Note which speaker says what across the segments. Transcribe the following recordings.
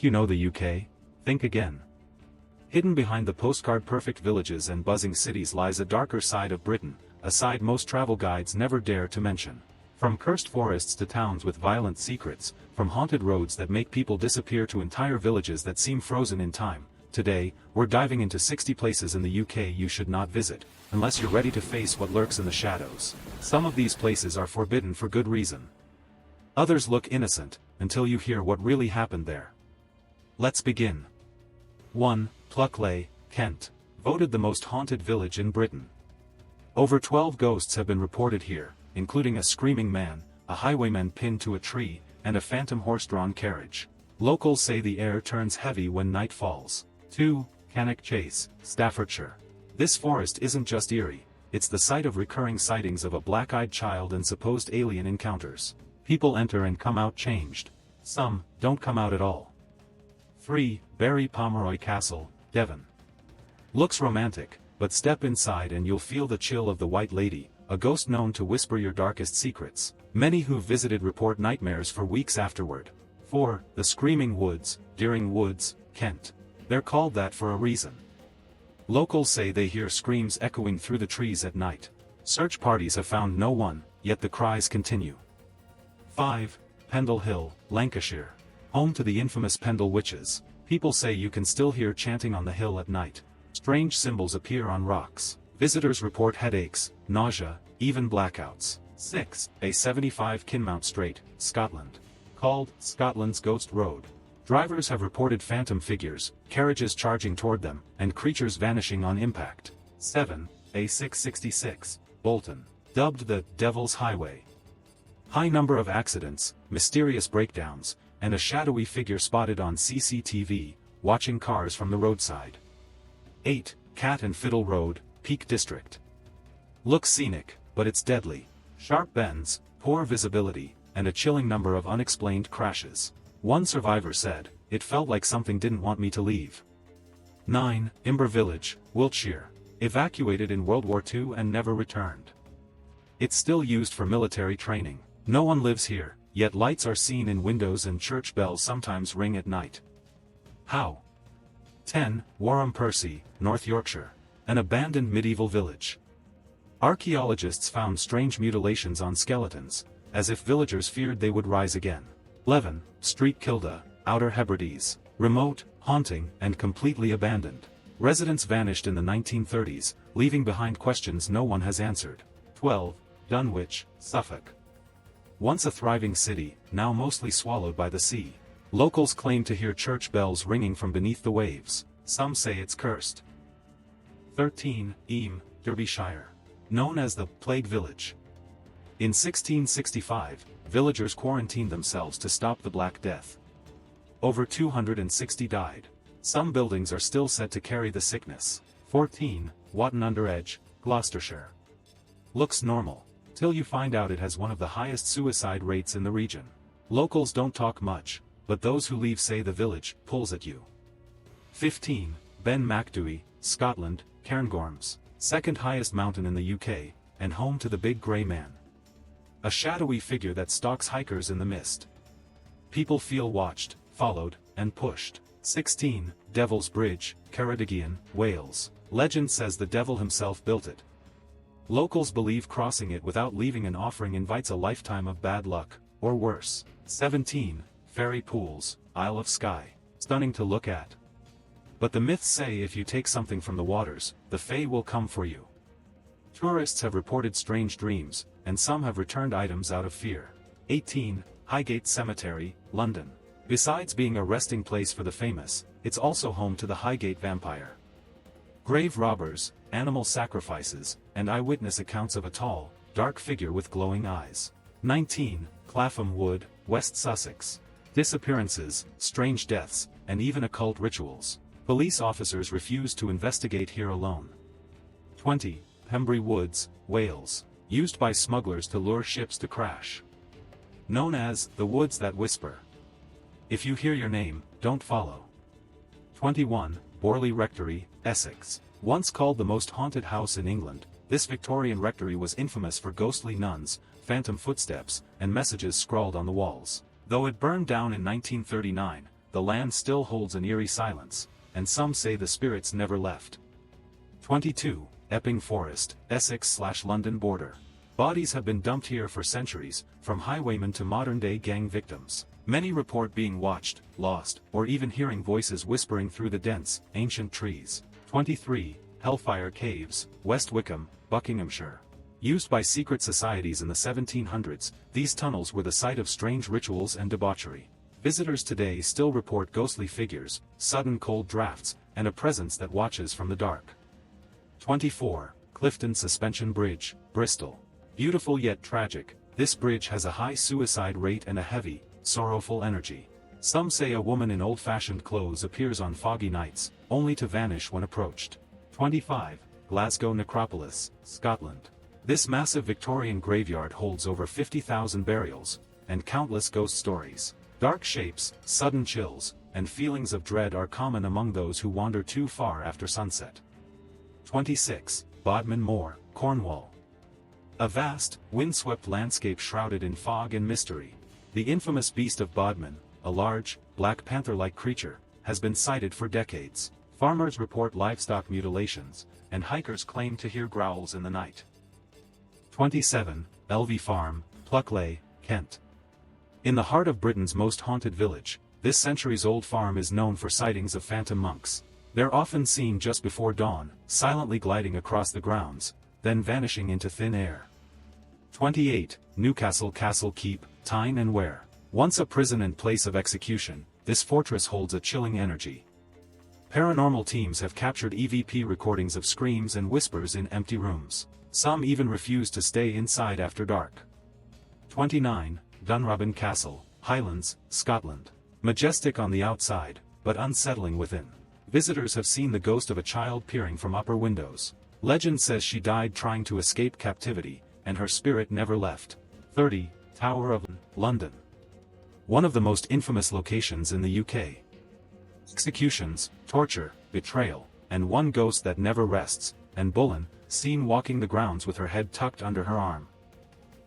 Speaker 1: you know the UK? Think again. Hidden behind the postcard-perfect villages and buzzing cities lies a darker side of Britain, a side most travel guides never dare to mention. From cursed forests to towns with violent secrets, from haunted roads that make people disappear to entire villages that seem frozen in time, today, we're diving into 60 places in the UK you should not visit, unless you're ready to face what lurks in the shadows. Some of these places are forbidden for good reason. Others look innocent, until you hear what really happened there. Let's begin. 1. Pluckley, Kent. Voted the most haunted village in Britain. Over 12 ghosts have been reported here, including a screaming man, a highwayman pinned to a tree, and a phantom horse-drawn carriage. Locals say the air turns heavy when night falls. 2. Cannock Chase, Staffordshire. This forest isn't just eerie, it's the site of recurring sightings of a black-eyed child and supposed alien encounters. People enter and come out changed. Some don't come out at all. 3. Barry Pomeroy Castle, Devon. Looks romantic, but step inside and you'll feel the chill of the White Lady, a ghost known to whisper your darkest secrets. Many who've visited report nightmares for weeks afterward. 4. The Screaming Woods, Deering Woods, Kent. They're called that for a reason. Locals say they hear screams echoing through the trees at night. Search parties have found no one, yet the cries continue. 5. Pendle Hill, Lancashire. Home to the infamous Pendle Witches. People say you can still hear chanting on the hill at night. Strange symbols appear on rocks. Visitors report headaches, nausea, even blackouts. 6. A75 Kinmount Strait, Scotland. Called Scotland's Ghost Road. Drivers have reported phantom figures, carriages charging toward them, and creatures vanishing on impact. 7. A666, Bolton. Dubbed the Devil's Highway. High number of accidents, mysterious breakdowns, and a shadowy figure spotted on CCTV, watching cars from the roadside. 8. Cat and Fiddle Road, Peak District. Looks scenic, but it's deadly. Sharp bends, poor visibility, and a chilling number of unexplained crashes. One survivor said, "It felt like something didn't want me to leave." 9. Imber Village, Wiltshire. Evacuated in World War II and never returned. It's still used for military training. No one lives here, yet lights are seen in windows and church bells sometimes ring at night. How? 10. Warham Percy, North Yorkshire. An abandoned medieval village. Archaeologists found strange mutilations on skeletons, as if villagers feared they would rise again. 11. Street Kilda, Outer Hebrides. Remote, haunting, and completely abandoned. Residents vanished in the 1930s, leaving behind questions no one has answered. 12. Dunwich, Suffolk. Once a thriving city, now mostly swallowed by the sea. Locals claim to hear church bells ringing from beneath the waves. Some say it's cursed. 13. Eyam, Derbyshire. Known as the Plague Village. In 1665, villagers quarantined themselves to stop the Black Death. Over 260 died. Some buildings are still said to carry the sickness. 14. Watton-under-Edge, Gloucestershire. Looks normal, till you find out it has one of the highest suicide rates in the region. Locals don't talk much, but those who leave say the village pulls at you. 15. Ben Macdui, Scotland, Cairngorms. Second highest mountain in the UK, and home to the Big Grey Man. A shadowy figure that stalks hikers in the mist. People feel watched, followed, and pushed. 16. Devil's Bridge, Ceredigion, Wales. Legend says the devil himself built it. Locals believe crossing it without leaving an offering invites a lifetime of bad luck, or worse. 17. Fairy Pools, Isle of Skye. Stunning to look at. But the myths say if you take something from the waters, the fae will come for you. Tourists have reported strange dreams, and some have returned items out of fear. 18. Highgate Cemetery, London. Besides being a resting place for the famous, it's also home to the Highgate vampire. Grave robbers, animal sacrifices, and eyewitness accounts of a tall, dark figure with glowing eyes. 19. Clapham Wood, West Sussex. Disappearances, strange deaths, and even occult rituals. Police officers refuse to investigate here alone. 20. Pembrey Woods, Wales. Used by smugglers to lure ships to crash. Known as the Woods That Whisper. If you hear your name, don't follow. 21. Borley Rectory, Essex. Once called the most haunted house in England, this Victorian rectory was infamous for ghostly nuns, phantom footsteps, and messages scrawled on the walls. Though it burned down in 1939, the land still holds an eerie silence, and some say the spirits never left. 22. Epping Forest, Essex/London border. Bodies have been dumped here for centuries, from highwaymen to modern-day gang victims. Many report being watched, lost, or even hearing voices whispering through the dense, ancient trees. 23. Hellfire Caves, West Wickham, Buckinghamshire. Used by secret societies in the 1700s, these tunnels were the site of strange rituals and debauchery. Visitors today still report ghostly figures, sudden cold drafts, and a presence that watches from the dark. 24. Clifton Suspension Bridge, Bristol. Beautiful yet tragic, this bridge has a high suicide rate and a heavy, sorrowful energy. Some say a woman in old-fashioned clothes appears on foggy nights, only to vanish when approached. 25. Glasgow Necropolis, Scotland. This massive Victorian graveyard holds over 50,000 burials, and countless ghost stories. Dark shapes, sudden chills, and feelings of dread are common among those who wander too far after sunset. 26. Bodmin Moor, Cornwall. A vast, windswept landscape shrouded in fog and mystery. The infamous beast of Bodmin, a large, black panther-like creature, has been sighted for decades. Farmers report livestock mutilations, and hikers claim to hear growls in the night. 27. Elvie Farm, Pluckley, Kent. In the heart of Britain's most haunted village, this centuries-old farm is known for sightings of phantom monks. They're often seen just before dawn, silently gliding across the grounds, then vanishing into thin air. 28. Newcastle Castle Keep, Tyne and Wear. Once a prison and place of execution, this fortress holds a chilling energy. Paranormal teams have captured EVP recordings of screams and whispers in empty rooms. Some even refuse to stay inside after dark. 29. Dunrobin Castle, Highlands, Scotland. Majestic on the outside, but unsettling within. Visitors have seen the ghost of a child peering from upper windows. Legend says she died trying to escape captivity, and her spirit never left. 30. Tower of London. One of the most infamous locations in the UK. Executions, torture, betrayal, and one ghost that never rests, Anne Boleyn, seen walking the grounds with her head tucked under her arm.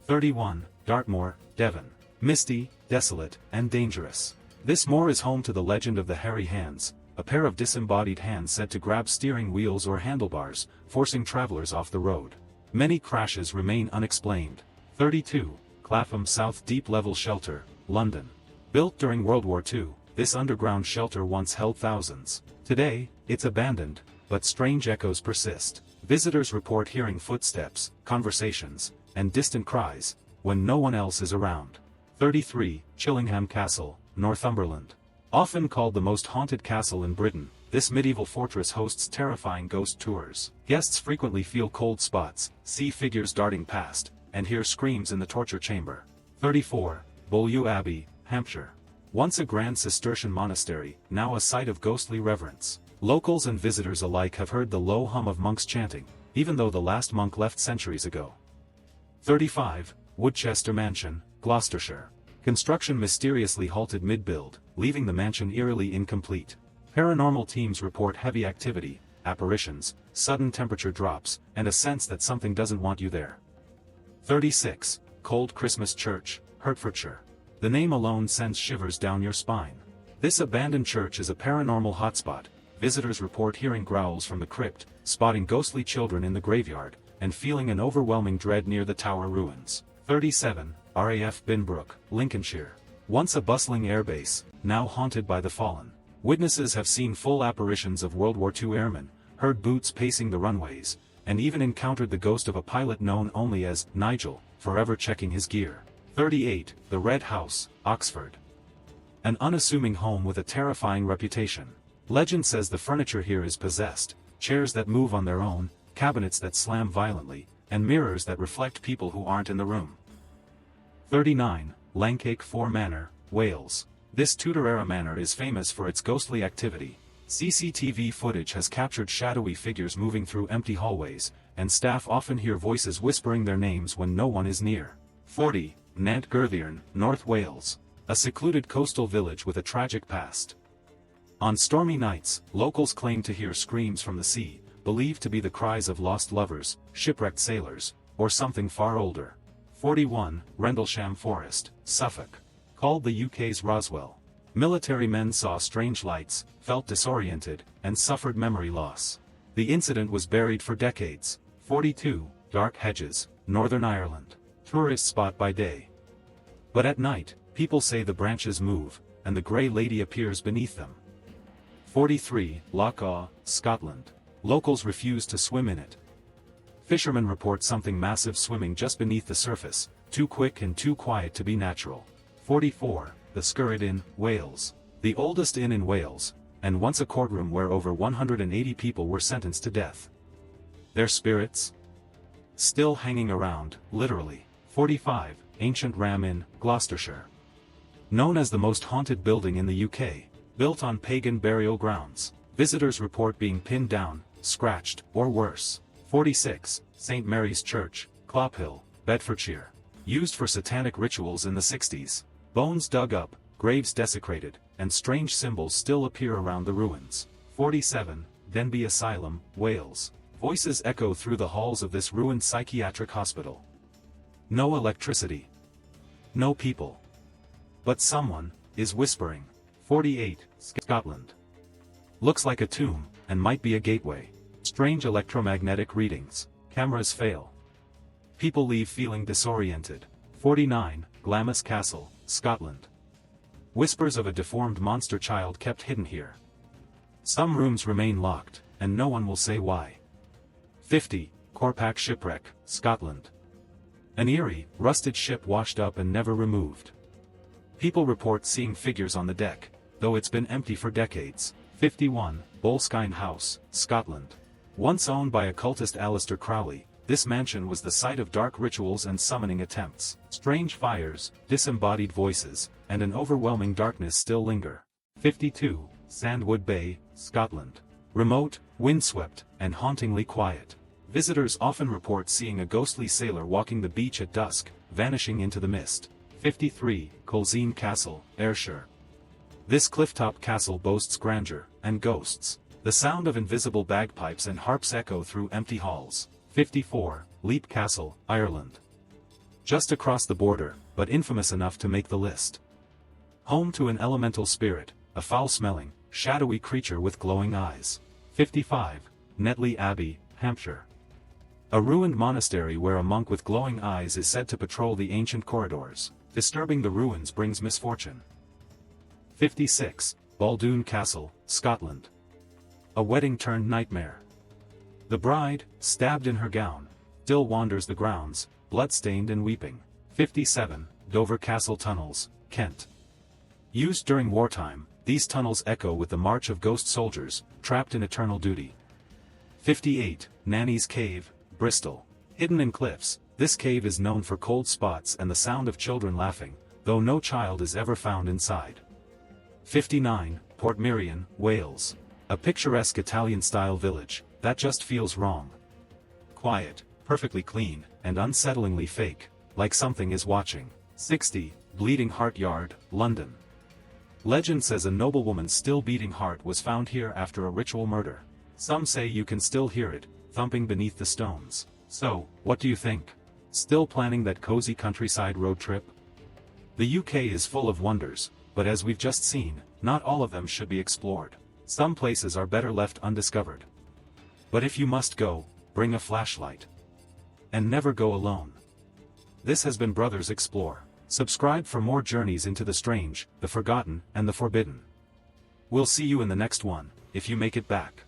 Speaker 1: 31. Dartmoor, Devon. Misty, desolate, and dangerous. This moor is home to the legend of the hairy hands, a pair of disembodied hands said to grab steering wheels or handlebars, forcing travelers off the road. Many crashes remain unexplained. 32. Clapham South Deep Level Shelter, London. Built during World War II, this underground shelter once held thousands. Today, it's abandoned, but strange echoes persist. Visitors report hearing footsteps, conversations, and distant cries, when no one else is around. 33. Chillingham Castle, Northumberland. Often called the most haunted castle in Britain, this medieval fortress hosts terrifying ghost tours. Guests frequently feel cold spots, see figures darting past, and hear screams in the torture chamber. 34. Beaulieu Abbey, Hampshire. Once a grand Cistercian monastery, now a site of ghostly reverence. Locals and visitors alike have heard the low hum of monks chanting, even though the last monk left centuries ago. 35. Woodchester Mansion, Gloucestershire. Construction mysteriously halted mid-build, leaving the mansion eerily incomplete. Paranormal teams report heavy activity, apparitions, sudden temperature drops, and a sense that something doesn't want you there. 36. Cold Christmas Church, Hertfordshire. The name alone sends shivers down your spine. This abandoned church is a paranormal hotspot. Visitors report hearing growls from the crypt, spotting ghostly children in the graveyard, and feeling an overwhelming dread near the tower ruins. 37. RAF Binbrook, Lincolnshire. Once a bustling airbase, now haunted by the fallen. Witnesses have seen full apparitions of World War II airmen, heard boots pacing the runways, and even encountered the ghost of a pilot known only as Nigel, forever checking his gear. 38. The Red House, Oxford. An unassuming home with a terrifying reputation. Legend says the furniture here is possessed, chairs that move on their own, cabinets that slam violently, and mirrors that reflect people who aren't in the room. 39. Lancake Fore Manor, Wales. This Tudor-era manor is famous for its ghostly activity. CCTV footage has captured shadowy figures moving through empty hallways, and staff often hear voices whispering their names when no one is near. 40. Nant Gyrthiern, North Wales. A secluded coastal village with a tragic past. On stormy nights, locals claim to hear screams from the sea, believed to be the cries of lost lovers, shipwrecked sailors, or something far older. 41. Rendlesham Forest, Suffolk. Called the UK's Roswell. Military men saw strange lights, felt disoriented, and suffered memory loss. The incident was buried for decades. 42, Dark Hedges, Northern Ireland. Tourist spot by day. But at night, people say the branches move, and the Grey Lady appears beneath them. 43, Loch Awe, Scotland. Locals refuse to swim in it. Fishermen report something massive swimming just beneath the surface, too quick and too quiet to be natural. 44, the Skirrid Inn, Wales. The oldest inn in Wales, and once a courtroom where over 180 people were sentenced to death. Their spirits? Still hanging around, literally. 45, Ancient Ram Inn, Gloucestershire. Known as the most haunted building in the UK, built on pagan burial grounds, visitors report being pinned down, scratched, or worse. 46, St. Mary's Church, Clophill, Bedfordshire. Used for satanic rituals in the 60s. Bones dug up, graves desecrated, and strange symbols still appear around the ruins. 47, Denbigh Asylum, Wales. Voices echo through the halls of this ruined psychiatric hospital. No electricity. No people. But someone is whispering. 48, Scotland. Looks like a tomb, and might be a gateway. Strange electromagnetic readings. Cameras fail. People leave feeling disoriented. 49, Glamis Castle, Scotland. Whispers of a deformed monster child kept hidden here. Some rooms remain locked, and no one will say why. 50, Corpac Shipwreck, Scotland. An eerie, rusted ship washed up and never removed. People report seeing figures on the deck, though it's been empty for decades. 51, Boleskine House, Scotland. Once owned by occultist Aleister Crowley, this mansion was the site of dark rituals and summoning attempts. Strange fires, disembodied voices, and an overwhelming darkness still linger. 52, Sandwood Bay, Scotland. Remote, windswept, and hauntingly quiet. Visitors often report seeing a ghostly sailor walking the beach at dusk, vanishing into the mist. 53, Colzine Castle, Ayrshire. This clifftop castle boasts grandeur and ghosts. The sound of invisible bagpipes and harps echo through empty halls. 54, Leap Castle, Ireland. Just across the border, but infamous enough to make the list. Home to an elemental spirit, a foul-smelling, shadowy creature with glowing eyes. 55, Netley Abbey, Hampshire. A ruined monastery where a monk with glowing eyes is said to patrol the ancient corridors. Disturbing the ruins brings misfortune. 56, Baldoon Castle, Scotland. A wedding-turned-nightmare. The bride, stabbed in her gown, still wanders the grounds, blood-stained and weeping. 57, Dover Castle Tunnels, Kent. Used during wartime, these tunnels echo with the march of ghost soldiers, trapped in eternal duty. 58, Nanny's Cave, Bristol. Hidden in cliffs, this cave is known for cold spots and the sound of children laughing, though no child is ever found inside. 59, Portmeirion, Wales. A picturesque Italian-style village, that just feels wrong. Quiet, perfectly clean, and unsettlingly fake, like something is watching. 60, Bleeding Heart Yard, London. Legend says a noblewoman's still beating heart was found here after a ritual murder. Some say you can still hear it, thumping beneath the stones. So, what do you think? Still planning that cozy countryside road trip? The UK is full of wonders, but as we've just seen, not all of them should be explored. Some places are better left undiscovered. But if you must go, bring a flashlight. And never go alone. This has been Brothers Explore. Subscribe for more journeys into the strange, the forgotten, and the forbidden. We'll see you in the next one, if you make it back.